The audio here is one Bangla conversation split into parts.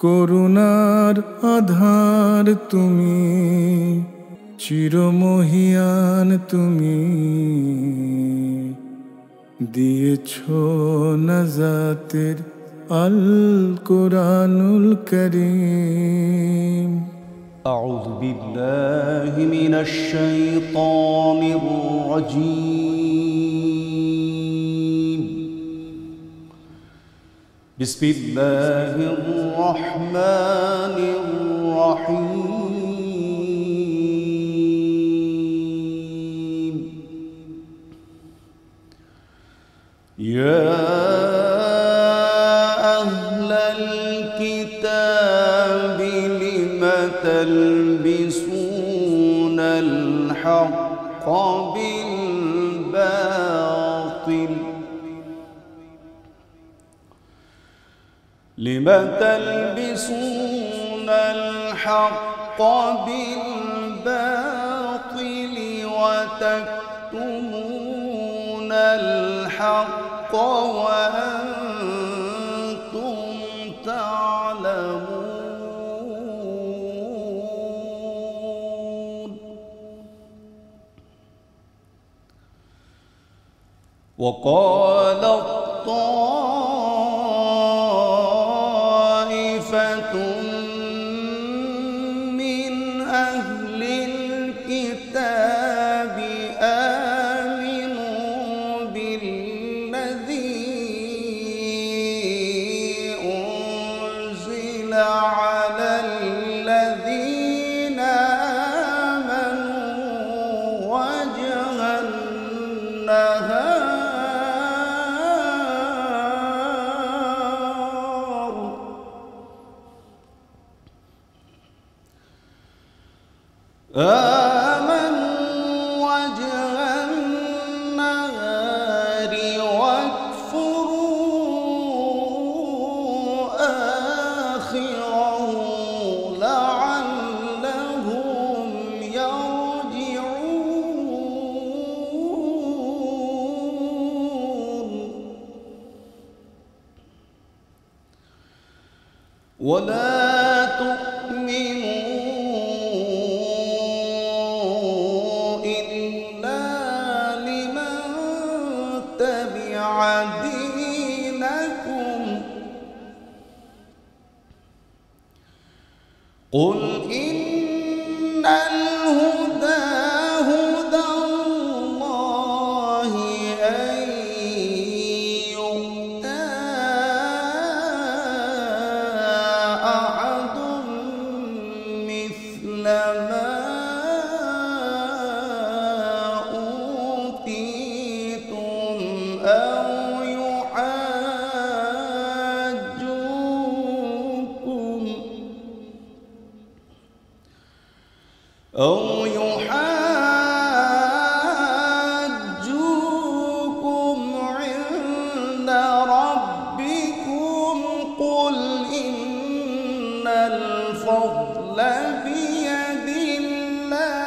করুণার আধার তুমি, চিরমহিয়ান তুমি, দিয়েছ নাজাতের আল কোরআনুল করিম। أعوذ بالله من الشيطان الرجيم. بسم الله الرحمن الرحيم. يا أهل الكتاب لم تلبسون الحق بالباطل لم تلبسون الحق بالباطل وتكتمون الحق وأنتم تعلمون. وقال طائفة من أهل الكتاب آمنوا بالذي أنزل على الذين آمنوا وجه النهار واكفروا آخره لعلهم يرجعون. ولا تؤمنوا دينكم قل إن الهدى هدى الله أن يؤتى أحد مثل ما أو يحاجوكم عند ربكم قل إن الفضل بيد الله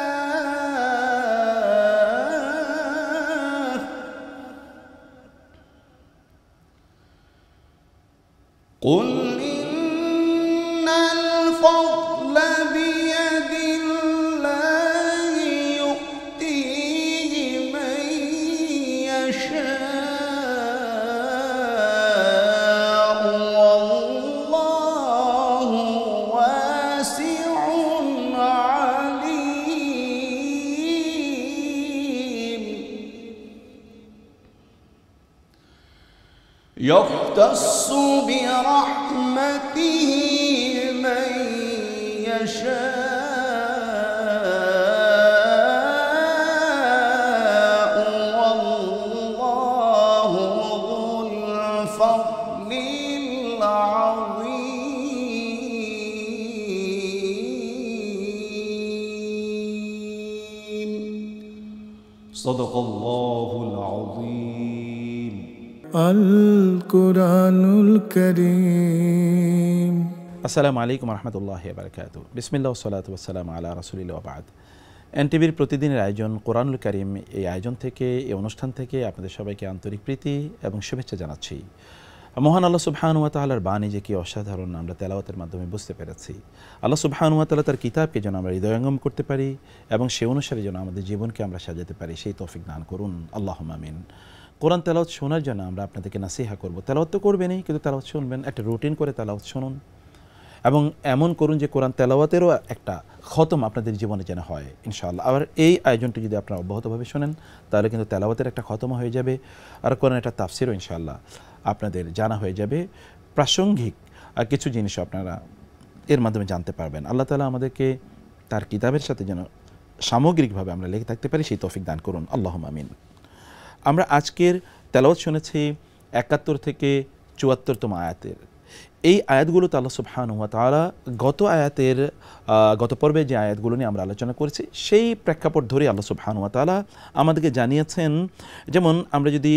قل إن الفضل بيد الله يؤتيه من يشاء والله واسع عليم. يختص برحمته من يشاء والله ذو الفضل العظيم. صدق الله العظيم. القرآن الكريم. আসসালামু আলাইকুম রহমতুল্লাহি ওয়া বারাকাতুহু। বিসমিল্লাহ ওয়াসসালাতু ওয়াসসালামু আলা রাসূলিল্লাহ ওয়া বা'দ। এনটিভির প্রতিদিনের আয়োজন কোরআনুল কারীম, এই আয়োজন থেকে, এই অনুষ্ঠান থেকে আপনাদের সবাইকে আন্তরিক প্রীতি এবং শুভেচ্ছা জানাচ্ছি। মহান আল্লাহ সুবহানাহু ওয়া তাআলার বাণী যে কি অসাধারণ আমরা তেলাওয়াতের মাধ্যমে বুঝতে পেরেছি। আল্লাহ সুবহানাহু ওয়া তাআলা তার কিতাবকে যেন আমরা হৃদয়ঙ্গম করতে পারি এবং সে অনুসারে যেন আমাদের জীবনকে আমরা সাজাতে পারি, সেই তৌফিক দান করুন, আল্লাহুম্মা আমিন। কোরআন তেলাওয়াত শোনার জন্য আমরা আপনাদেরকে নাসিহা করব। তেলাওয়াত তো করবেনই, কিন্তু তেলাওয়াত শুনবেন, একটা রুটিন করে তেলাওয়াত শুনুন এবং এমন করুন যে কোরআন তেলাওয়াতেরও একটা খতম আপনাদের জীবনে যেন হয় ইনশাআল্লাহ। আবার এই আয়োজনটি যদি আপনারা অব্যাহতভাবে শোনেন তাহলে কিন্তু তেলাওয়াতের একটা খতম হয়ে যাবে আর কোরআন একটা তাফসিরও ইনশাআল্লাহ আপনাদের জানা হয়ে যাবে। প্রাসঙ্গিক কিছু জিনিস আপনারা এর মাধ্যমে জানতে পারবেন। আল্লাহ তাআলা আমাদেরকে তার কিতাবের সাথে যেন সামগ্রিকভাবে আমরা লেগে থাকতে পারি, সেই তৌফিক দান করুন, আল্লাহুম্মা আমিন। আমরা আজকের তেলাওয়াত শুনেছি 71 থেকে 74তম আয়াতের। এই আয়াতগুলোতে আল্লাহ সুবহানাহু ওয়া তাআলা গত পর্বে যে আয়াতগুলো নিয়ে আমরা আলোচনা করেছি সেই প্রেক্ষাপট ধরে আল্লাহ সুবহানাহু ওয়া তাআলা আমাদেরকে জানিয়েছেন। যেমন আমরা যদি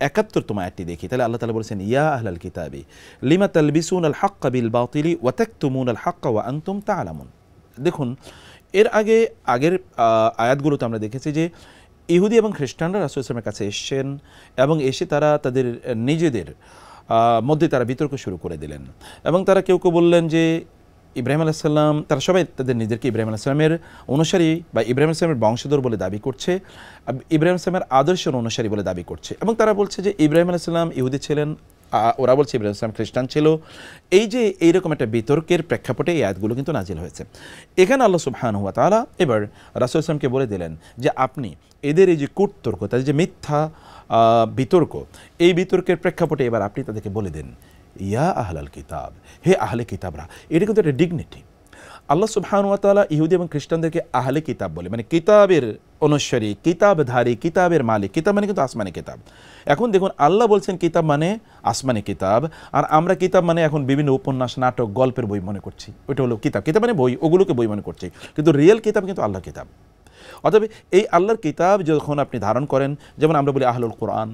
71তম আয়াতটি দেখি তাহলে আল্লাহ তাআলা বলেছেন, ইয়া আহলাল কিতাবি লিমা তালবিসুনাল হাক্কা বিল বাতিলি ওয়া তাকতুমুনাল হাক্কা ওয়া আনতুম তা'লামুন। দেখুন, এর আগের আয়াতগুলোতে আমরা দেখেছি যে ইহুদি এবং খ্রিস্টানরা রাসূল সাল্লাল্লাহু আলাইহি ওয়াসাল্লামের কাছে এসেছেন এবং এসে তারা তাদের নিজেদের মধ্যে তারা বিতর্ক শুরু করে দিলেন এবং তারা কেউ কেউ বললেন যে ইব্রাহিম আলাইহিস সালাম, তারা সবাই তাদের নিজেদেরকে ইব্রাহিম আলাইহিস সালামের অনুসারী বা ইব্রাহিম আলাইহিস সালামের বংশধর বলে দাবি করছে, ইব্রাহিম আলাইহিস সালামের আদর্শের অনুসারী বলে দাবি করছে এবং তারা বলছে যে ইব্রাহিম আলাইহিস সালাম ইহুদি ছিলেন, ওরা বলছে ইব্রাহিম আলাইহিস সালাম খ্রিস্টান ছিল। এই যে এইরকম একটা বিতর্কের প্রেক্ষাপটে এই আয়াতগুলো কিন্তু নাজিল হয়েছে। এখানে আল্লাহ সুবহানাহু ওয়া তাআলা এবার রাসূল সাল্লামকে বলে দিলেন যে আপনি এদের এই যে কূটতর্ক, তাদের যে মিথ্যা বিতর্ক, এই বিতর্কের প্রেক্ষাপটে এবার আপনি তাদেরকে বলে দেন, ইয়া আহলাল কিতাব, হে আহলে কিতাবরা। এটা কিন্তু একটা ডিগনিটি। আল্লাহ সুবহানাহু ওয়া তাআলা ইহুদি এবং খ্রিস্টানদেরকে আহলে কিতাব বলে, মানে কিতাবের অনুসারী, কিতাবধারী, কিতাবের মালিক। কিতাব মানে কিন্তু আসমানি কিতাব। এখন দেখুন, আল্লাহ বলছেন কিতাব মানে আসমানি কিতাব, আর আমরা কিতাব মানে এখন বিভিন্ন উপন্যাস, নাটক, গল্পের বই মনে করছি। ওইটা হলো কিতাব। কিতাব মানে বই, ওগুলোকে বই মনে করছি, কিন্তু রিয়েল কিতাব কিন্তু আল্লাহর কিতাব। অতএব এই আল্লাহর কিতাব যখন আপনি ধারণ করেন, যেমন আমরা বলি আহলুল কোরআন,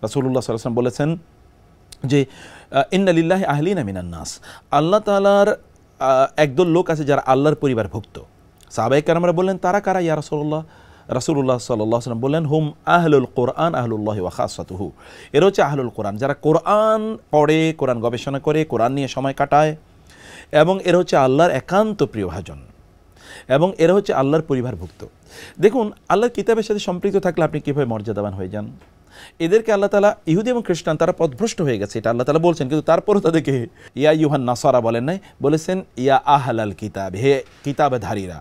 রাসূলুল্লাহ সাল্লাল্লাহু আলাইহি ওয়াসাল্লাম বলেছেন যে ইন্না লিল্লাহি আহলিনা মিনান নাস, আল্লাহ তাআলার একদল লোক আছে যারা আল্লাহর পরিবারভুক্ত। সাহাবায়ে কেরামরা বললেন, তারা কারা ইয়া রাসূলুল্লাহ? রাসূলুল্লাহ সাল্লাল্লাহু আলাইহি ওয়াসাল্লাম বললেন, হুম আহলুল কোরআন আহলুল্লাহি ওয়া খাসাতুহু। এরা হচ্ছে আহলুল কোরআন, যারা কোরআন পড়ে, কোরআন গবেষণা করে, কোরআন নিয়ে সময় কাটায়, এবং এরা হচ্ছে আল্লাহর একান্ত প্রিয়ভাজন, এবং এরা হচ্ছে আল্লাহর পরিবারভুক্ত। দেখুন, আল্লাহর কিতাবের সাথে সম্পৃক্ত থাকলে আপনি কীভাবে মর্যাদাবান হয়ে যান। এদেরকে আল্লাহ তাআলা, ইহুদি এবং খ্রিস্টান তারা পথভ্রষ্ট হয়ে গেছে, এটা আল্লাহ তাআলা বলছেন, কিন্তু তারপরও তাদেরকে ইয়া ইউহান নাসারা বলেন নাই, বলেছেন ইয়া আহলাল কিতাব, হে কিতাবধারীরা।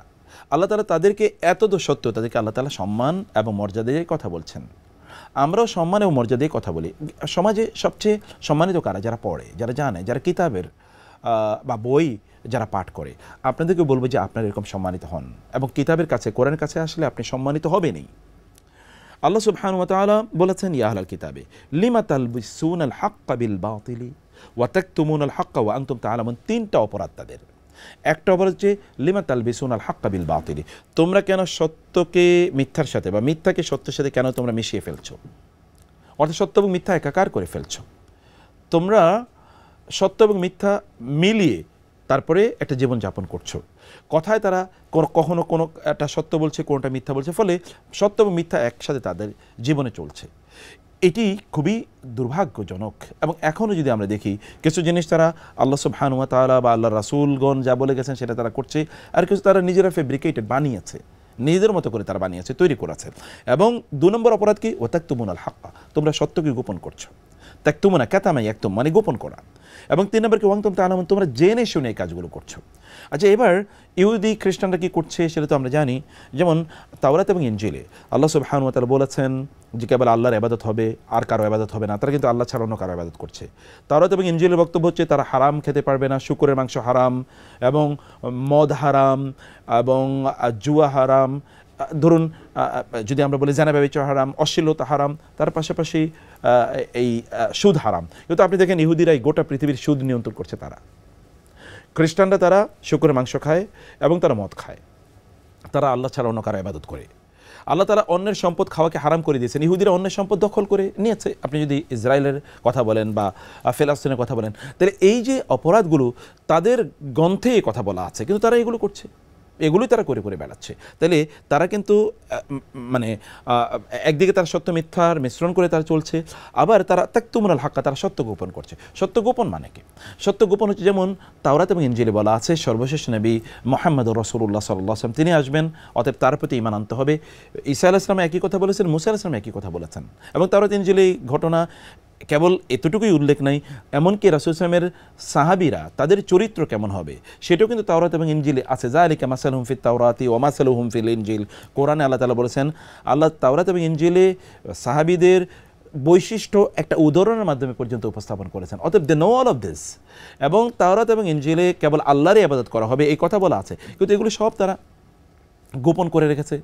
আল্লাহ তাআলা তাদেরকে এত সত্য, তাদেরকে আল্লাহ তাআলা সম্মান এবং মর্যাদা দিয়ে কথা বলছেন। আমরাও সম্মান এবং মর্যাদা দিয়ে কথা বলি। সমাজে সবচেয়ে সম্মানিত কারা? যারা পড়ে, যারা জানে, যারা কিতাবের বা বই যারা পাঠ করে। আপনাদেরকে বলবো যে আপনারা এরকম সম্মানিত হন এবং কিতাবের কাছে, কোরআনের কাছে আসলে আপনি সম্মানিত হবেনই। আল্লাহ সুবহানাহু ওয়া তাআলা বলেছেন, ইয়া আহলাল কিতাবে লিমা তালবিসুনাল হাক্কা বিল বাতিলি ওয়া তাকতুমুনাল হাক্কা ওয়া আনতুম তা'লামুন। তিনটা অপরাধ তাদের। একটা অপরাধ হচ্ছে লিমা তালবিসুনাল হাক্কা বিল বাতিলি, তোমরা কেন সত্যকে মিথ্যার সাথে বা মিথ্যাকে সত্যের সাথে কেন তোমরা মিশিয়ে ফেলছো, অর্থাৎ সত্য এবং মিথ্যা একাকার করে ফেলছো। তোমরা সত্য এবং মিথ্যা মিলিয়ে তারপরে একটা জীবনযাপন করছো। কথায় তারা কখনো কোনো একটা সত্য বলছে, কোনোটা মিথ্যা বলছে, ফলে সত্য এবং মিথ্যা একসাথে তাদের জীবনে চলছে। এটি খুবই দুর্ভাগ্যজনক। এবং এখনও যদি আমরা দেখি কিছু জিনিস তারা আল্লাহ সুবহানাহু ওয়া তাআলা বা আল্লাহর রাসূলগণ যা বলে গেছেন সেটা তারা করছে, আর কিছু তারা নিজেরা ফেব্রিকেটেড বানিয়েছে, নিজেদের মতো করে তারা বানিয়েছে, তৈরি করেছে। এবং 2 নম্বর অপরাধ কি? ওয়া তাকতুমুনাল হাক্কা, তোমরা সত্যকে গোপন করছো। তাকতুমুনা কাতামা ইয়াকতুম, মানে গোপন করা। এবং 3 নম্বর কি? ওয়া আনতুম তা'লামুন, তোমরা জেনে শুনে এই কাজগুলো করছো। আচ্ছা, এবার ইহুদি খ্রিস্টানরা কি করছে সেটা তো আমরা জানি। যেমন তাওরাত এবং ইনজিলে আল্লাহ সুবহানাহু ওয়া তাআলা বলেছেন যে কেবল আল্লাহর ইবাদত হবে, আর কারো ইবাদত হবে না। তারা কিন্তু আল্লাহ ছাড়া অন্য কারো ইবাদত করছে। তাওরাত এবং ইনজিলের বক্তব্য হচ্ছে তারা হারাম খেতে পারবে না, শুকরের মাংস হারাম, এবং মদ হারাম, এবং জুয়া হারাম, ধরুন যদি আমরা বলি জানা ব্যভিচার হারাম, অশ্লীলতা হারাম, তার পাশাপাশি এই সুদ হারাম। কিন্তু আপনি দেখেন ইহুদিরাই গোটা পৃথিবীর সুদ নিয়ন্ত্রণ করছে। তারা খ্রিস্টানরা তারা শুকরের মাংস খায় এবং তারা মদ খায়, তারা আল্লাহ ছাড়া অন্য কারো ইবাদত করে। আল্লাহ তাআলা অন্যের সম্পদ খাওয়াকে হারাম করে দিয়েছেন, ইহুদিরা অন্যের সম্পদ দখল করে নিয়েছে। আপনি যদি ইসরায়েলের কথা বলেন বা ফিলিস্তিনের কথা বলেন, তাহলে এই যে অপরাধগুলো তাদের গ্রন্থে কথা বলা আছে, কিন্তু তারা এগুলো করছে। এগুলোই তারা করে করে বেড়াচ্ছে। তাহলে তারা কিন্তু মানে একদিকে তারা সত্য মিথ্যার মিশ্রণ করে তারা চলছে, আবার তারা তাকতুমুনাল হাক্কা, তারা সত্য গোপন করছে। সত্য গোপন মানে কি? সত্য গোপন হচ্ছে যেমন তাওরাত এবং ইনজিলে বলা আছে সর্বশেষ নবী মুহাম্মদ রাসূলুল্লাহ সাল্লাল্লাহু আলাইহি ওয়াসাল্লাম তিনি আসবেন, অতএব তার প্রতি ঈমান আনতে হবে। ঈসা আলাইহিস সালাম একই কথা বলেছেন, মুসা আলাইহিস সালাম একই কথা বলেছেন, এবং তাওরাত ইনজিলে ঘটনা কেবল এতটুকুই উল্লেখ নাই, এমনকি রাসূল সাল্লামের সাহাবীরা তাদের চরিত্র কেমন হবে সেটাও কিন্তু তাওরাত এবং ইনজিলে আছে। যালিকা মাসালুহুম ফিত তাওরাতি ওয়া মাসালুহুম ফিল ইনজিল। কোরআনে আল্লাহ তাআলা বলেছেন, আল্লাহ তাওরাত এবং ইনজিলে সাহাবীদের বৈশিষ্ট্য একটা উদাহরণের মাধ্যমে পর্যন্ত উপস্থাপন করেছেন। অতএব they know all of this. এবং তাওরাত এবং ইনজিলে কেবল আল্লাহরই ইবাদত করা হবে এই কথা বলা আছে, কিন্তু এগুলো সব তারা গোপন করে রেখেছে।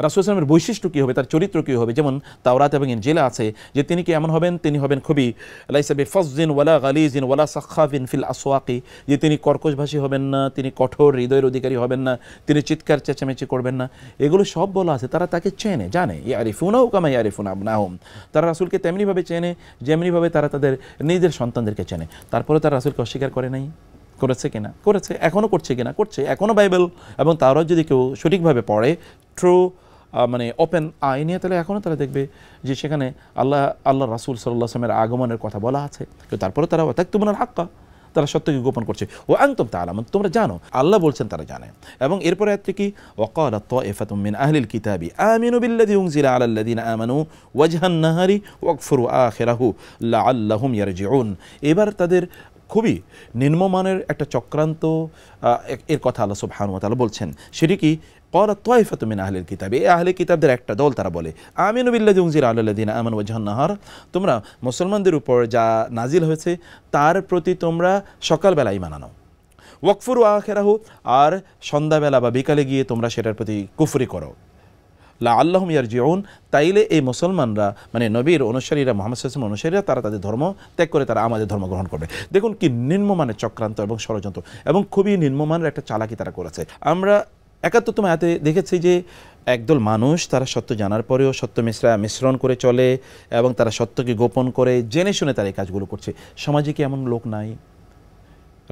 রাসূল সাল্লামের বৈশিষ্ট্য কী হবে, তার চরিত্র কী হবে, যেমন তাওরাত এবং ইনজিলে আছে যে তিনি কি এমন হবেন, তিনি হবেন খুবই লাইসা বিফাজ্জিন ওয়ালা গালিজিন ওয়ালা সাখাফিন ফিল আসওয়াকি, যে তিনি কর্কশভাষী হবেন না, তিনি কঠোর হৃদয়ের অধিকারী হবেন না, তিনি চিৎকার চেঁচামেচি করবেন না। এগুলো সব বলা আছে। তারা তাকে চেনে, জানে, ইয়ারিফুনাহু কামা ইয়ারিফুনা আবনাহুম। তারা রাসূলকে তেমনিভাবে চেনে যেমনিভাবে তারা তাদের নিজের সন্তানদেরকে চেনে। তারপরে তারা রাসূলকে অস্বীকার করে নাই, করেছে কিনা? করেছে। এখনও করছে কিনা? করছে। এখনও বাইবেল এবং তাওরাত যদি কেউ সঠিকভাবে পড়ে, ট্রু মানে ওপেন আই নিয়ে, তাহলে এখনও তারা দেখবে যে সেখানে আল্লাহ রাসূল সাল্লাল্লাহু আলাইহি ওয়াসাল্লামের আগমনের কথা বলা আছে। কিন্তু তারপরে তারা তাকতুমুনাল হাক্কা, তারা সত্যকে গোপন করছে। ও আনতুম তা'লামুন, তোমরা জানো। আল্লাহ বলছেন তারা জানে। এবং এরপরে আয়াতটি কি? ওয়াকালাত তাইফাতুম মিন আহলিল কিতাবি আমিনু বিল্লাযী উনজিলা আলাল লাযীনা আমানু ওয়াজহান নাহারি ওয়াকফুরু আখিরাহু লাআল্লাহুম ইয়ারজিউন। এবার তাদের খুবই নিম্নমানের একটা চক্রান্ত এর কথা আল্লাহ সুবহানাহু ওয়া তাআলা বলছেন। সেটি কি? ক্বালাত তাইফাতু মিন আহলিল কিতাবি, এই আহলে কিতাবদের একটা দল তারা বলে, আমিনু বিল্লাযী উনজিলা আলাল লাযীনা আমানু ওয়াজহান নাহার, তোমরা মুসলমানদের উপর যা নাজিল হয়েছে তার প্রতি তোমরা সকালবেলা ঈমান আনো, ওয়াকফুরু আখিরাহু, আর সন্ধ্যাবেলা বা বিকালে গিয়ে তোমরা সেটার প্রতি কুফরি করো, লাআল্লাহুম ইয়ারজিউন, তাইলে এই মুসলমানরা মানে নবীর অনুসারীরা, মুহাম্মদ সাল্লাল্লাহু আলাইহি ওয়াসাল্লামের অনুসারীরা, তারা তাদের ধর্ম ত্যাগ করে তারা আমাদের ধর্ম গ্রহণ করবে। দেখুন কি নিম্নমানের চক্রান্ত এবং ষড়যন্ত্র, এবং খুবই নিম্নমানের একটা চালাকি তারা করেছে। আমরা ৭১তম আয়াতে দেখেছি যে একদল মানুষ তারা সত্য জানার পরেও সত্য মিশ্রণ করে চলে এবং তারা সত্যকে গোপন করে জেনে শুনে তারা এই কাজগুলো করছে। সমাজে কি এমন লোক নাই?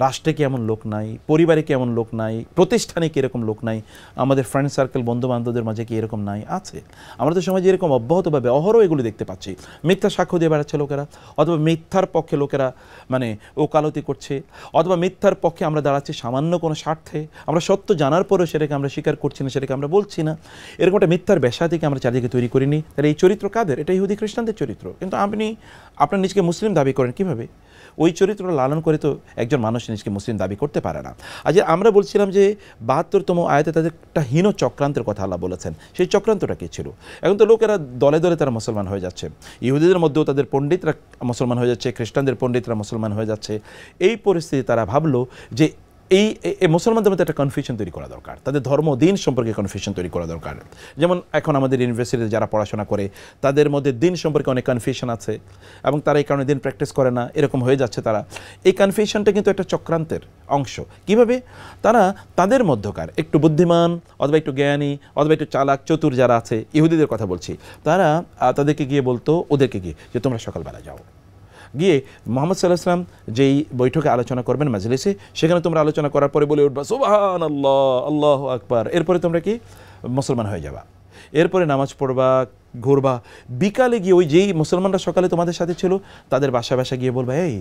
রাষ্ট্রে কি এমন লোক নাই? পরিবারে কি এমন লোক নাই? প্রতিষ্ঠানে কি এরকম লোক নাই? আমাদের ফ্রেন্ড সার্কেল, বন্ধু বান্ধবদের মাঝে কি এরকম নাই? আছে। আমরা তো সমাজে এরকম অব্যাহতভাবে অহরহ এগুলো দেখতে পাচ্ছি। মিথ্যা সাক্ষ্য দিয়ে বেড়াচ্ছে লোকেরা, অথবা মিথ্যার পক্ষে লোকেরা মানে ওকালতি করছে, অথবা মিথ্যার পক্ষে আমরা দাঁড়াচ্ছি সামান্য কোনো স্বার্থে। আমরা সত্য জানার পরেও সেটাকে আমরা স্বীকার করছি না, সেটাকে আমরা বলছি না। এরকম একটা মিথ্যার বেশাতিকে আমরা চারিদিকে তৈরি করিনি। তাহলে এই চরিত্র কাদের? এটা ইহুদি খ্রিস্টানদের চরিত্র। কিন্তু আপনি আপনার নিজকে মুসলিম দাবি করেন কিভাবে? ওই চরিত্রটা লালন করে তো একজন মানুষ নিজকে মুসলিম দাবি করতে পারে না। আজ আমরা বলছিলাম যে ৭২তম আয়াতে তাদের একটা হীন চক্রান্তের কথা আল্লাহ বলেছেন। সেই চক্রান্তটা কী ছিল? এখন তো লোকেরা দলে দলে তারা মুসলমান হয়ে যাচ্ছে। ইহুদিদের মধ্যেও তাদের পণ্ডিতরা মুসলমান হয়ে যাচ্ছে, খ্রিস্টানদের পণ্ডিতরা মুসলমান হয়ে যাচ্ছে। এই পরিস্থিতি তারা ভাবলো যে এই মুসলমানদের মধ্যে একটা কনফিউশন তৈরি করা দরকার, তাদের ধর্ম দিন সম্পর্কে কনফিউশন তৈরি করা দরকার। যেমন এখন আমাদের ইউনিভার্সিটিতে যারা পড়াশোনা করে তাদের মধ্যে দিন সম্পর্কে অনেক কনফিউশন আছে এবং তারা এই কারণে দিন প্র্যাকটিস করে না, এরকম হয়ে যাচ্ছে তারা। এই কনফিউশনটা কিন্তু একটা চক্রান্তের অংশ। কিভাবে? তারা তাদের মধ্যকার একটু বুদ্ধিমান অথবা একটু জ্ঞানী অথবা একটু চালাক চতুর যারা আছে, ইহুদিদের কথা বলছি, তারা তাদেরকে গিয়ে বলতো, ওদেরকে গিয়ে যে তোমরা সকালবেলা যাও, গিয়ে মুহাম্মদ সাল্লাল্লাহু আলাইহি ওয়াসাল্লাম যেই বৈঠকে আলোচনা করবেন মাজলিসে, সেখানে তোমরা আলোচনা করার পরে বলে উঠবা সুবহানাল্লাহ, আল্লাহু আকবার। এরপরে তোমরা কি মুসলমান হয়ে যাবা, এরপরে নামাজ পড়বা, ঘুরবা। বিকালে গিয়ে ওই যেই মুসলমানরা সকালে তোমাদের সাথে ছিল তাদের বাসা গিয়ে বলবা, এই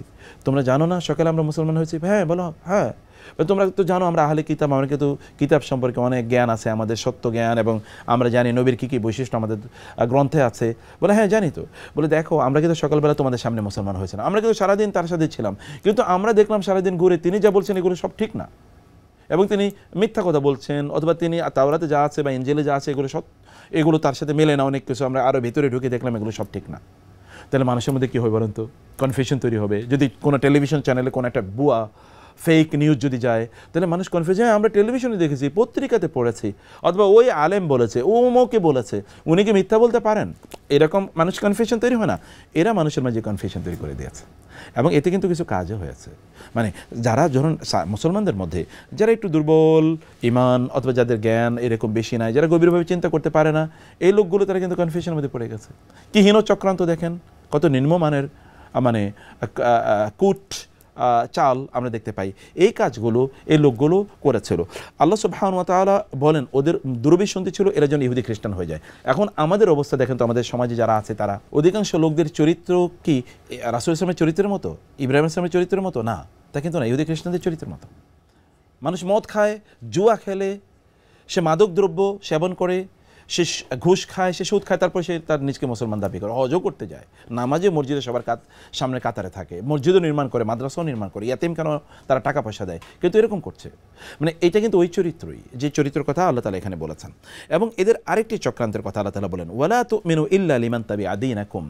তোমরা জানো না সকালে আমরা মুসলমান হয়েছি? হ্যাঁ বলো, হ্যাঁ। তোমরা তো জানো আমরা আহলে কিতাব, আমাদের কিন্তু কিতাব সম্পর্কে অনেক জ্ঞান আছে, আমাদের সত্য জ্ঞান, এবং আমরা জানি নবীর কী কী বৈশিষ্ট্য আমাদের গ্রন্থে আছে। বলে হ্যাঁ জানি তো। বলে দেখো আমরা কিন্তু সকালবেলা তোমাদের সামনে মুসলমান হয়েছে না, আমরা কিন্তু সারাদিন তার সাথে ছিলাম, কিন্তু আমরা দেখলাম সারাদিন ঘুরে তিনি যা বলছেন এগুলো সব ঠিক না, এবং তিনি মিথ্যা কথা বলছেন, অথবা তিনি তাওরাতে যা আছে বা ইনজিলে যা আছে এগুলো তার সাথে মেলে না, অনেক কিছু আমরা আরও ভিতরে ঢুকে দেখলাম এগুলো সব ঠিক না। তাহলে মানুষের মধ্যে কী হয় বলেন তো? কনফিউশন তৈরি হবে। যদি কোনো টেলিভিশন চ্যানেলে কোনো একটা বুয়া ফেক নিউজ যদি যায়, তাহলে মানুষ কনফিউজ হয়, আমরা টেলিভিশনে দেখেছি, পত্রিকাতে পড়েছি, অথবা ওই আলেম বলেছে, ও মৌকে বলেছে, উনি কি মিথ্যা বলতে পারেন? এরকম মানুষ কনফিউশন তৈরি হয় না? এরা মানুষের মাঝে কনফিউশন তৈরি করে দিয়েছে, এবং এতে কিন্তু কিছু কাজও হয়েছে। মানে যারা ধরুন মুসলমানদের মধ্যে যারা একটু দুর্বল ইমান অথবা যাদের জ্ঞান এরকম বেশি নাই, যারা গভীরভাবে চিন্তা করতে পারে না, এই লোকগুলো তারা কিন্তু কনফিউশনের মধ্যে পড়ে গেছে। কি হীন চক্রান্ত দেখেন, কত নিম্নমানের মানে কূট চাল আমরা দেখতে পাই। এই কাজগুলো এই লোকগুলো করেছিল। আল্লাহ সুবহানাহু ওয়া তাআলা বলেন ওদের দুরভিসন্ধি ছিল এরা যেন ইহুদি খ্রিস্টান হয়ে যায়। এখন আমাদের অবস্থা দেখেন তো, আমাদের সমাজে যারা আছে তারা অধিকাংশ লোকদের চরিত্র কি রাসূল ইসলামের চরিত্রের মতো, ইব্রাহিম ইসলামের চরিত্রের মতো? না, তা কিন্তু না, ইহুদি খ্রিস্টানদের চরিত্রের মতো। মানুষ মদ খায়, জুয়া খেলে, সে মাদক দ্রব্য সেবন করে, সে ঘুষ খায়, সে সুদ খায়, তারপর সে তার নিজকে মুসলমান দাবি করে, হজও করতে যায়, নামাজে মসজিদে সবার সামনে কাতারে থাকে, মসজিদও নির্মাণ করে, মাদ্রাসাও নির্মাণ করে, ইয়াতিম কেন তারা টাকা পয়সা দেয়, কিন্তু এরকম করছে। মানে এটা কিন্তু ওই চরিত্রই যে চরিত্রের কথা আল্লাহ তাআলা এখানে বলেছেন। এবং এদের আরেকটি চক্রান্তের কথা আল্লাহ তাআলা বলেন, ওয়ালা তুমিনু ইল্লা লিমান তাবিআ দীনাকুম।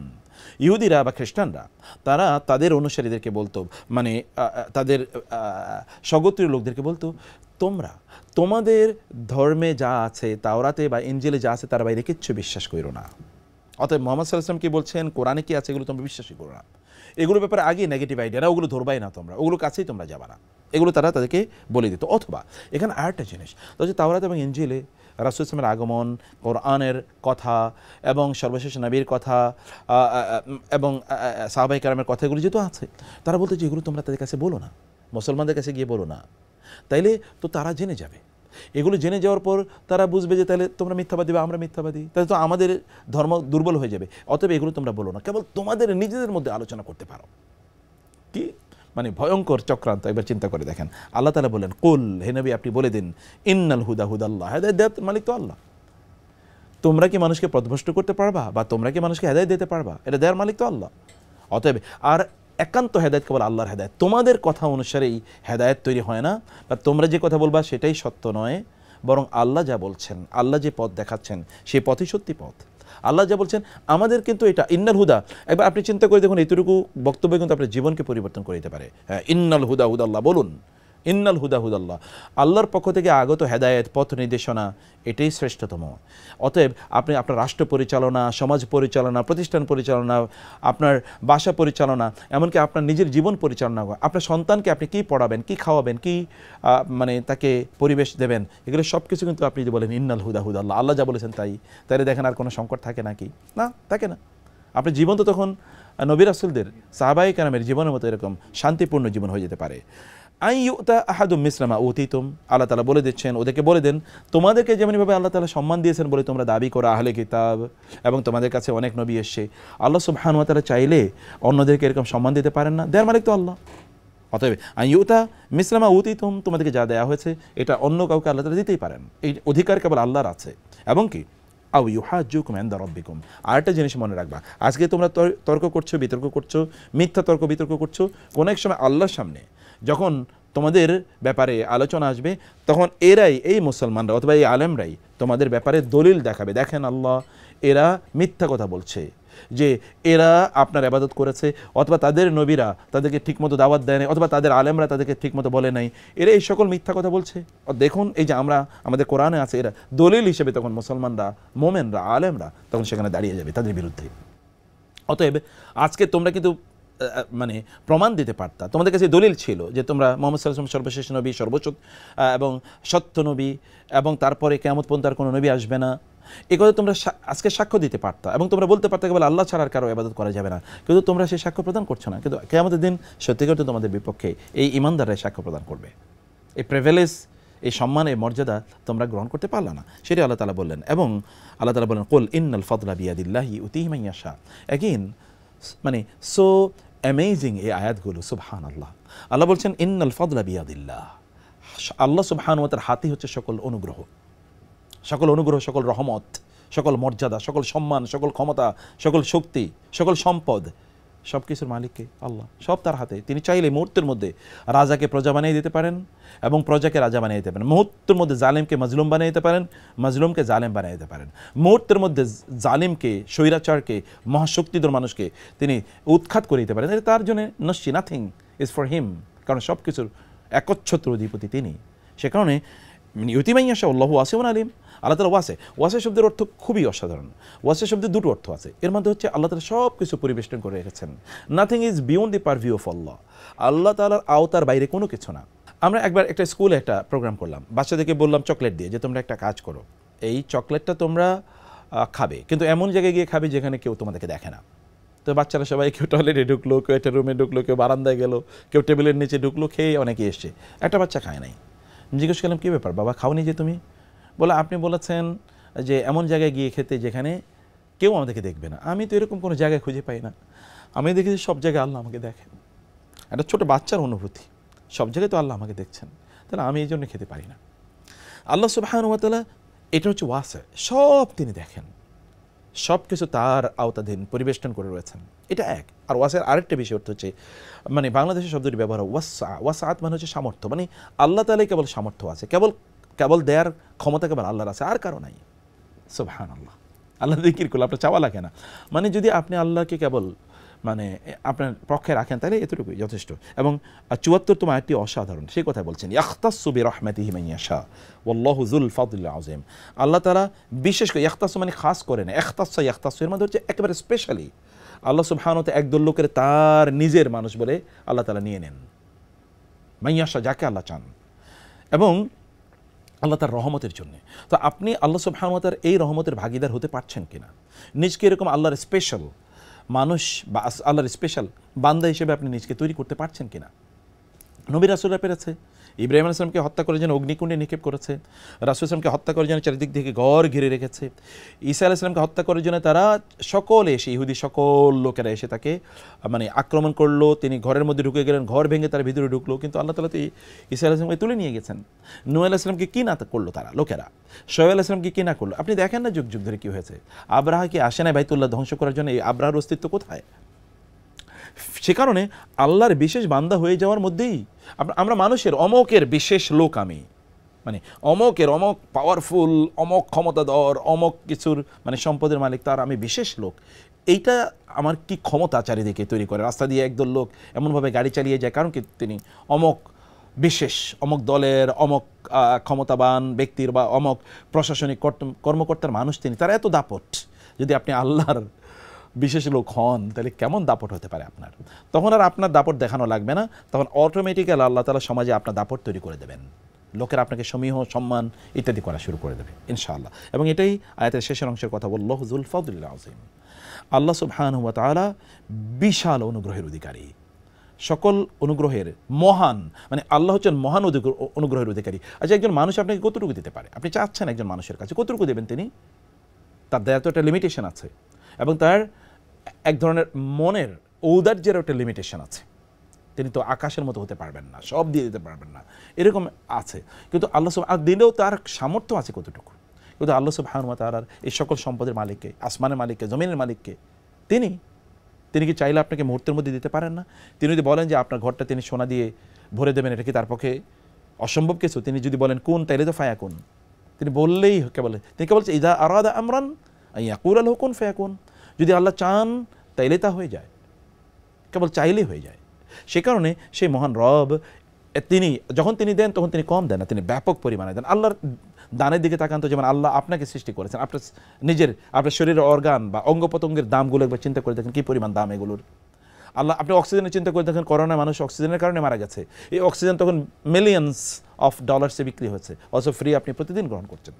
ইহুদিরা বা খ্রিস্টানরা তারা তাদের অনুসারীদেরকে বলতো, মানে তাদের স্বগোত্রীয় লোকদেরকে বলতো, তোমরা তোমাদের ধর্মে যা আছে, তাওরাতে বা ইনজিলে যা আছে তার বাইরে কিচ্ছু বিশ্বাস করো না। অতএব মুহাম্মদ সাল্লাল্লাহু আলাইহি ওয়াসাল্লাম কি বলছেন, কোরআনে কি আছে এগুলো তোমরা বিশ্বাসই করো না, এগুলোর ব্যাপারে আগে নেগেটিভ আইডিয়া না, ওগুলো ধরবাই না তোমরা, ওগুলো কাছেই তোমরা যাবা না, এগুলো তারা তাদেরকে বলে দিত। অথবা এখানে আরেকটা জিনিস, তো যে তাওরাত এবং ইনজিলে রাসূল ইসলামের আগমন, কোরআনের কথা এবং সর্বশেষ নবীর কথা এবং সাহাবায়ে কেরামের কথাগুলো যেহেতু আছে, তারা বলতো যে এগুলো তোমরা তাদের কাছে বলো না, মুসলমানদের কাছে গিয়ে বলো না, তাইলে তো তারা জেনে যাবে। এগুলো জেনে যাওয়ার পর তারা বুঝবে যে তাহলে তোমরা মিথ্যাবাদী বা আমরা মিথ্যাবাদী, তাহলে তো আমাদের ধর্ম দুর্বল হয়ে যাবে। অতএব এগুলো তোমরা বলো না, কেবল তোমাদের নিজেদের মধ্যে আলোচনা করতে পারো। কি মানে ভয়ঙ্কর চক্রান্ত, একবার চিন্তা করে দেখেন। আল্লাহ তাআলা বলেন, কুল, হে নবী আপনি বলে দিন, ইন্নাল হুদা হুদাল্লাহ, হেদায়েত দেওয়ার মালিক তো আল্লাহ। তোমরা কি মানুষকে পথভ্রষ্ট করতে পারবা বা তোমরা কি মানুষকে হেদায়েত দিতে পারবা? এটা দেওয়ার মালিক তো আল্লাহ। অতএব আর একান্ত হেদায়েত কেবল আল্লাহর হেদায়েত, তোমাদের কথা অনুসারেই হেদায়েত তৈরি হয় না, বা তোমরা যে কথা বলবা সেটাই সত্য নয়, বরং আল্লাহ যা বলছেন, আল্লাহ যে পথ দেখাচ্ছেন সেই পথই সত্যি পথ। আল্লাহ যা বলছেন আমাদের কিন্তু এটা ইন্নাল হুদা, একবার আপনি চিন্তা করে দেখুন, এইটুকু বক্তব্য কিন্তু আপনার জীবনকে পরিবর্তন করে দিতে পারে। হ্যাঁ, ইন্নাল হুদা হুদাল্লাহ বলুন, ইন্নাল হুদা হুদাল্লাহ, আল্লাহর পক্ষ থেকে আগত হেদায়েত, পথ নির্দেশনা, এটাই শ্রেষ্ঠতম। অতএব আপনি আপনার রাষ্ট্র পরিচালনা, সমাজ পরিচালনা, প্রতিষ্ঠান পরিচালনা, আপনার বাসা পরিচালনা, এমনকি আপনার নিজের জীবন পরিচালনা, আপনার সন্তানকে আপনি কী পড়াবেন, কী খাওয়াবেন, কী মানে তাকে পরিবেশ দেবেন, এগুলো সব কিছু কিন্তু আপনি যদি বলেন ইন্নাল হুদা হুদাল্লাহ, আল্লাহ যা বলেছেন তাই, তাহলে দেখেন আর কোনো সংকট থাকে নাকি? না, থাকে না। আপনার জীবন তো তখন নবী রাসূলদের, সাহাবায়ে কেরামের জীবনের মতো এরকম শান্তিপূর্ণ জীবন হয়ে যেতে পারে। আইয়ুতা আহাদুম মিসলামা উতিতুম, আল্লাহ তাআলা বলে দিচ্ছেন ওদেরকে বলে দেন, তোমাদেরকে যেমনভাবে আল্লাহ তাআলা সম্মান দিয়েছেন বলে তোমরা দাবি করো আহলে কিতাব, এবং তোমাদের কাছে অনেক নবী এসেছে, আল্লাহ সুবহানাহু ওয়া তাআলা চাইলে অন্যদেরকে এরকম সম্মান দিতে পারেন না? দেয়ার মালিক তো আল্লাহ। অতএব আইয়ুতা মিসলামা উতিতুম, তোমাদেরকে যা দেওয়া হয়েছে এটা অন্য কাউকে আল্লাহ তাআলা দিতেই পারেন, এই অধিকার কেবল আল্লাহর আছে। এবং কি আও ইউহাজ্জুকুম ইনদা রাব্বিকুম, আরেকটা জিনিস মনে রাখবা, আজকে তোমরা তর্ক করছো, বিতর্ক করছো, মিথ্যা তর্ক বিতর্ক করছো, কোনো এক সময় আল্লাহর সামনে যখন তোমাদের ব্যাপারে আলোচনা আসবে, তখন এরাই, এই মুসলমানরা অথবা এই আলেমরাই তোমাদের ব্যাপারে দলিল দেখাবে, দেখেন আল্লাহ এরা মিথ্যা কথা বলছে, যে এরা আপনার ইবাদত করেছে, অথবা তাদের নবীরা তাদেরকে ঠিকমতো দাওয়াত দেয় নাই, অথবা তাদের আলেমরা তাদেরকে ঠিকমতো বলে নাই, এরা এই সকল মিথ্যা কথা বলছে। দেখুন এই যে আমরা, আমাদের কোরআনে আছে, এরা দলিল হিসেবে তখন মুসলমানরা, মোমেনরা, আলেমরা তখন সেখানে দাঁড়িয়ে যাবে তাদের বিরুদ্ধে। অতএব আজকে তোমরা কিন্তু মানে প্রমাণ দিতে পারতা, তোমাদের কাছে দলিল ছিল যে তোমরা মুহাম্মদ সাল্লাল্লাহু আলাইহি ওয়াসাল্লাম সর্বশেষ নবী, সর্বোচ্চ এবং সত্য নবী, এবং তারপরে কিয়ামত পর্যন্ত আর কোনো নবী আসবে না, এই কথা তোমরা আজকে সাক্ষ্য দিতে পারতা, এবং তোমরা বলতে পারতে কেবল আল্লাহ ছাড়া আর কারো ইবাদত করা যাবে না, কিন্তু তোমরা সেই সাক্ষ্য প্রদান করছো না। কিন্তু কিয়ামতের দিন সত্যিকার তো তোমাদের বিপক্ষে এই ঈমানদাররাই সাক্ষ্য প্রদান করবে। এই প্রিভিলেজ, এই সম্মান, এই মর্যাদা তোমরা গ্রহণ করতে পারলা না, সেটা আল্লাহ তাআলা বললেন। এবং আল্লাহ তাআলা বললেন, কুল ইন্নাল ফাদলা বিয়াদিল্লাহি ইউতিহি মান ইয়াশা। এগেইন মানে সো অ্যামেজিং এই আয়াতগুলো, সুবহানাল্লাহ। আল্লাহ বলছেন ইন্নাল ফাদলা বিয়াদিল্লাহ, আল্লাহ সুবহানাহু ওয়া তাআলার হাতে হচ্ছে সকল অনুগ্রহ, সকল অনুগ্রহ, সকল রহমত, সকল মর্যাদা, সকল সম্মান, সকল ক্ষমতা, সকল শক্তি, সকল সম্পদ, সব কিছুর মালিককে আল্লাহ, সব তার হাতে। তিনি চাইলে মুহূর্তের মধ্যে রাজাকে প্রজা বানিয়ে দিতে পারেন এবং প্রজাকে রাজা বানিয়ে দিতে পারেন, মুহূর্তের মধ্যে জালেমকে মাজলুম বানিয়ে দিতে পারেন, মাজলুমকে জালেম বানিয়ে দিতে পারেন, মুহূর্তের মধ্যে জালিমকে, স্বৈরাচারকে, মহাশক্তিধর মানুষকে তিনি উৎখাত করে দিতে পারেন। এটা তার জন্য নস্যি, নাথিং ইজ ফর হিম, কারণ সব কিছুর একচ্ছত্র অধিপতি তিনি। সে কারণে ইউতিমাইয়াশা আল্লাহু ওয়াসিউন আলিম, আল্লাহ তাআলা ওয়াসে, ওয়াসে শব্দের অর্থ খুবই অসাধারণ। ওয়াসে শব্দের দুটো অর্থ আছে, এর মধ্যে হচ্ছে আল্লাহ তাআলা সব কিছু পরিবেষ্টন করে রেখেছেন, nothing is beyond the purview of Allah, Allah তাআলার আওতার বাইরে কোনো কিছু না। আমরা একবার একটা স্কুলে একটা প্রোগ্রাম করলাম, বাচ্চাদেরকে বললাম চকলেট দিয়ে যে তোমরা একটা কাজ করো, এই চকলেটটা তোমরা খাবে, কিন্তু এমন জায়গায় গিয়ে খাবে যেখানে কেউ তোমাদেরকে দেখে না, তো বাচ্চারা সবাই কেউ টয়লেটে ঢুকলো, কেউ একটা রুমে ঢুকলো, কেউ বারান্দায় গেল, কেউ টেবিলের নিচে ঢুকলো, খেয়ে অনেকে এসছে, একটা বাচ্চা খায় নাই। জিজ্ঞেস করলাম কী ব্যাপার বাবা, খাওনি যে তুমি? বলে আপনি বলেছেন যে এমন জায়গায় গিয়ে খেতে যেখানে কেউ আমাদেরকে দেখবে না। আমি তো এরকম কোনো জায়গায় খুঁজে পাই না, আমি দেখেছি সব জায়গায় আল্লাহ আমাকে দেখেন। একটা ছোটো বাচ্চার অনুভূতি, সব জায়গায় তো আল্লাহ আমাকে দেখছেন, তাহলে আমি এই জন্য খেতে পারি না। আল্লাহ সুবহানাহু ওয়া তাআলা এটা হচ্ছে ওয়াসি, সব তিনি দেখেন, সব কিছু তার আওতাধীন পরিবেষ্টন করে রয়েছেন, এটা এক। আর ওয়াসের আরেকটা বিষয় অর্থ হচ্ছে, মানে বাংলাদেশের শব্দটি ব্যবহার হয় ওয়াসা, ওয়াসাআত মানে হচ্ছে সামর্থ্য, মানে আল্লাহ তাআলাই কেবল সামর্থ্য আছে, কেবল দেয়ার ক্ষমতা কেবল আল্লাহর আছে, আর কারো নাই। সুবহানাল্লাহ, আল্লাহ যিকির করলে আপনার চাওয়া লাগে না। মানে যদি আপনি আল্লাহকে কেবল মানে আপনার পক্ষে রাখেন তাহলে এতটুকুই যথেষ্ট। এবং ৭৪তম আয়াতটি অসাধারণ, সেই কথা বলছেন, ইয়াখতাসু বিরহমাতিহি মান ইয়াশা ওয়াল্লাহু যুল ফাদলিল আযীম। আল্লাহ তাআলা বিশেষ করে, ইয়াখতাসু মানে খাস করেন, ইখতাসা ইয়াখতাসু এর মধ্যে হচ্ছে একেবারে স্পেশালি আল্লাহ সুবহানাহু ওয়া তাআলা একদল লোকের তার নিজের মানুষ বলে আল্লাহ তাআলা নিয়ে নেন, মান ইয়াশা, যাকে আল্লাহ চান, এবং আল্লাহ তার রহমতের জন্য। তো আপনি আল্লাহ সুবহানাহু ওয়া তাআলার এই রহমতের ভাগিদার হতে পারছেন কিনা? নিজকে এরকম আল্লাহর স্পেশাল মানুষ বা আল্লাহর স্পেশাল বান্দা হিসেবে আপনি নিজকে তৈরি করতে পারছেন কিনা? নবী রাসূলরা পেরেছে। ইব্রাহিম আলাইহিস সালামকে হত্যা করে যেন অগ্নিকুণ্ডে নিক্ষেপ করেছে, রাসূল সালামকে হত্যা করে যেন চারিদিক থেকে ঘর ঘিরে রেখেছে, ঈসা আলাইহিস সালামকে হত্যা করার জন্য তারা সকলে এসে, ইহুদি সকল লোকেরা এসে তাকে মানে আক্রমণ করলো, তিনি ঘরের মধ্যে ঢুকে গেলেন, ঘর ভেঙে তার ভিতরে ঢুকলো, কিন্তু আল্লাহ তাআলা তো ঈসা আলাইহিস সালামকে তুলে নিয়ে গেছেন। নূহ আলাইহিস সালামকে কি না করলো তারা লোকেরা, শোয়েব আলাইহিস সালামকে কি না করলো, আপনি দেখেন না যুগ যুগ ধরে কি হয়েছে। আব্রাহা কি আসে না বাইতুল্লাহ ধ্বংস করার জন্য? এই আব্রাহার অস্তিত্ব কোথায়? সে কারণে আল্লাহর বিশেষ বান্দা হয়ে যাওয়ার মধ্যেই আমরা মানুষের অমকের বিশেষ লোক, আমি মানে অমকের অমক পাওয়ারফুল, অমক ক্ষমতাধর, অমক কিছুর মানে সম্পদের মালিক, তার আমি বিশেষ লোক, এইটা আমার কি ক্ষমতা চারিদিকে তৈরি করে। রাস্তা দিয়ে একদল লোক এমনভাবে গাড়ি চালিয়ে যায়, কারণ কি তিনি অমক বিশেষ, অমক দলের, অমক ক্ষমতাবান ব্যক্তির বা অমক প্রশাসনিক কর্মকর্তার মানুষ তিনি, তার এত দাপট। যদি আপনি আল্লাহর বিশেষ লোক হন তাহলে কেমন দাপট হতে পারে আপনার? তখন আর আপনার দাপট দেখানো লাগবে না, তখন অটোমেটিক্যালি আল্লাহ তাআলা সমাজে আপনার দাপট তৈরি করে দেবেন, লোকেরা আপনাকে সমীহ সম্মান ইত্যাদি করা শুরু করে দেবে ইনশাআল্লাহ। এবং এটাই আয়াতের শেষের অংশের কথা, আল্লাহু যুল ফাদলিল আযীম। আল্লাহ সুবহানাহু ওয়া তাআলা বিশাল অনুগ্রহের অধিকারী, সকল অনুগ্রহের মহান, মানে আল্লাহ হচ্ছেন মহান অনুগ্রহের অধিকারী। আচ্ছা, একজন মানুষ আপনাকে কতটুকু দিতে পারে? আপনি চাচ্ছেন একজন মানুষের কাছে কতটুকু দেবেন তিনি? তার দেয়ার তো একটা লিমিটেশন আছে, এবং তার এক ধরনের মনের ঔদার্যের একটা লিমিটেশন আছে। তিনি তো আকাশের মতো হতে পারবেন না, সব দিয়ে দিতে পারবেন না, এরকম আছে। কিন্তু আল্লাহ আর দিলেও তার সামর্থ্য আছে কতটুকু। কিন্তু আল্লাহ সুবহানাহু ওয়া তাআলার এই সকল সম্পদের মালিককে, আসমানের মালিককে, জমিনের মালিককে, তিনি কি চাইলে আপনাকে মুহূর্তের মধ্যে দিতে পারেন না? তিনি যদি বলেন যে আপনার ঘরটা তিনি সোনা দিয়ে ভরে দেবেন, এটা কি তার পক্ষে অসম্ভব কিছু? তিনি যদি বলেন কোন, তাইলে তো ফায়াকুন, তিনি বললেই কেবল, তিনি কেবল ইযা আরাদা আমরান আইয়াকুলা লাহু কুন ফায়াকুন, যদি আল্লাহ চান তাইলে তা হয়ে যায়, কেবল চাইলেই হয়ে যায়। সে কারণে সেই মহান রব তিনি যখন তিনি দেন তখন তিনি কম দেন না, তিনি ব্যাপক পরিমাণে দেন। আল্লাহর দানের দিকে তাকান তো, যেমন আল্লাহ আপনাকে সৃষ্টি করেছেন, আপনার শরীরের অর্গান বা অঙ্গ প্রত্যঙ্গের দামগুলো একবার চিন্তা করে দেখেন, কী পরিমাণ দাম এগুলোর। আল্লাহ, আপনি অক্সিজেনের চিন্তা করে দেখেন, করোনা মানুষ অক্সিজেনের কারণে মারা গেছে, এই অক্সিজেন তখন মিলিয়ন্স অফ ডলার্সে বিক্রি হচ্ছে, অথচ ফ্রি আপনি প্রতিদিন গ্রহণ করছেন।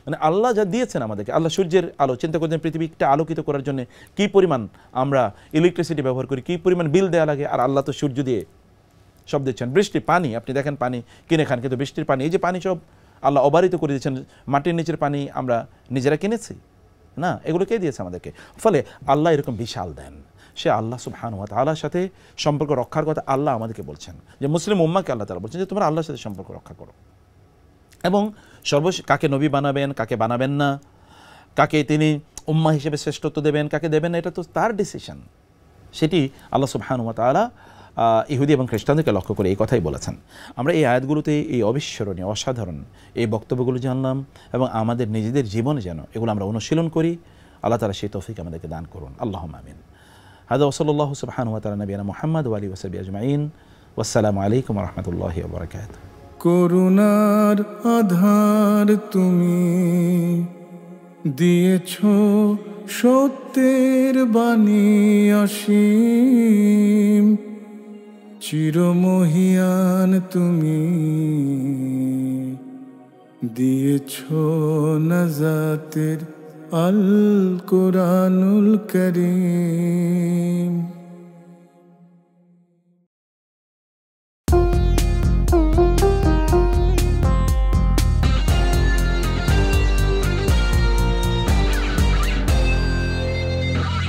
মানে আল্লাহ যা দিয়েছেন আমাদেরকে, আল্লাহ সূর্যের আলো চিন্তা করছেন, পৃথিবীটা আলোকিত করার জন্য কী পরিমাণ আমরা ইলেকট্রিসিটি ব্যবহার করি, কী পরিমাণ বিল দেওয়া লাগে, আর আল্লাহ তো সূর্য দিয়ে সব দিচ্ছেন। বৃষ্টি, পানি, আপনি দেখেন পানি কিনে খান, কিন্তু বৃষ্টির পানি, এই যে পানি সব আল্লাহ অবারিত করে দিয়েছেন। মাটির নিচের পানি আমরা নিজেরা কিনেছি না, এগুলো কে দিয়েছে আমাদেরকে? ফলে আল্লাহ এরকম বিশাল দেন। সে আল্লাহ সুবহানাহু ওয়া তাআলার সাথে সম্পর্ক রক্ষার কথা আল্লাহ আমাদেরকে বলছেন, যে মুসলিম উম্মাহকে আল্লাহ তাআলা বলছেন যে তোমরা আল্লাহর সাথে সম্পর্ক রক্ষা করো, এবং কাকে নবী বানাবেন, কাকে বানাবেন না, কাকে তিনি উম্মাহ হিসেবে শ্রেষ্ঠত্ব দেবেন, কাকে দেবেন না, এটা তো তার ডিসিশন। সেটি আল্লাহ সুবহানাহু ওয়া তাআলা ইহুদি এবং খ্রিস্টানদেরকে লক্ষ্য করে এই কথাই বলেছেন। আমরা এই আয়াতগুলোতে এই অবিস্মরণীয়, অসাধারণ এই বক্তব্যগুলো জানলাম, এবং আমাদের নিজেদের জীবনে যেন এগুলো আমরা অনুশীলন করি। আল্লাহ তাআলা সেই তৌফিক আমাদেরকে দান করুন। আল্লাহুম্মা আমিন। হাদা ওয়া সাল্লাল্লাহু সুবহানাহু ওয়া তাআলা নবিয়ানা মুহাম্মদ ওয়া আলিহি ওয়া সাহবিহি আজমাইন। ওয়াসসালামু আলাইকুম ওয়া রাহমাতুল্লাহি ওয়া বারাকাতুহু। করুণার আধার তুমি দিয়েছ, সত্যের বাণী অসীম, চিরমহিয়ান তুমি দিয়েছ নাজাতের আল কোরআনুল করিম।